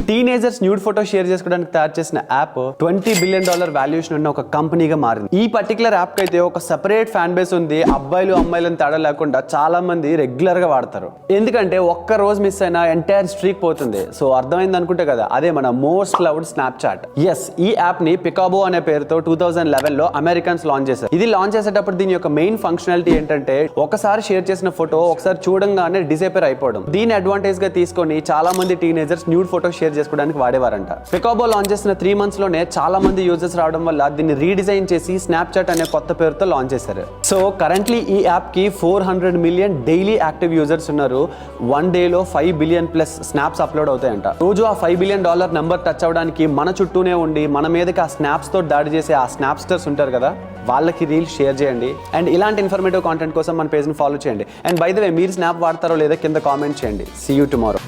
Teenagers nude photo share చేసుకోవడానికి తయారు చేసిన యాప్ $20 బిలియన్ వాల్యుయేషన్ ఉన్న ఒక కంపెనీగా మారింది. ఈ పర్టికులర్ యాప్ కి అయితే ఒక సెపరేట్ ఫ్యాన్ బేస్ ఉంది. అబ్బాయిలు అమ్మాయిలను తేడా లేకుండా చాలా మంది రెగ్యులర్ గా వాడతారు. ఎందుకంటే ఒక్క రోజు మిస్ అయినా ఎంటైర్ స్ట్రీక్ పోతుంది. సో అర్థమైంది అనుకుంటే కదా, అదే మన మోస్ట్ లవ్డ్ స్నాప్చాట్. ఎస్, ఈ యాప్ ని పికాబో అనే పేరుతో 2011 లో అమెరికన్స్ లాంచ్ చేశారు. ఇది లాంచ్ చేసేటప్పుడు దీని యొక్క మెయిన్ ఫంక్షనాలిటీ ఏంటంటే ఒకసారి షేర్ చేసిన ఫోటో ఒకసారి చూడంగానే డిసేపేర్ అయిపోవడం. దీని అడ్వాంటేజ్ గా తీసుకొని చాలా మంది టీనేజర్స్ న్యూడ్ ఫోటో షేర్ చేసుకోవడానికి వాడేవారంట. పికాబో లాంచ్ చేసిన 3 months లోనే చాలా మంది యూజర్స్ రావడం వల్ల దీన్ని రీడిజైన్ చేసి స్నాప్చాట్ అనే కొత్త పేరుతో లాంచ్ చేశారు. సో కరెంట్లీ ఈ యాప్ కి 400 మిలియన్ డైలీ యాక్టివ్ యూజర్స్ ఉన్నారు. 1 day లో 5 బిలియన్ ప్లస్ స్నాప్స్ అప్లోడ్ అవుతాయంట. రోజు ఆ $5 బిలియన్ నెంబర్ టచ్ అవడానికి మన చుట్టూనే ఉండి మన మీదకి ఆ స్నాప్స్ తో దాడి చేసే ఆ స్నాప్స్టర్స్ ఉంటారు కదా, వాళ్ళకి రీల్ షేర్ చేయండి. అండ్ ఇలాంటి ఇన్ఫర్మేటివ్ కాంటెంట్ కోసం మన పేజ్ ని ఫాలో చేయండి. అండ్ బై ద వే, మీరు స్నాప్ వాడతారో లేదా కింద కామెంట్ చేయండి. See you tomorrow.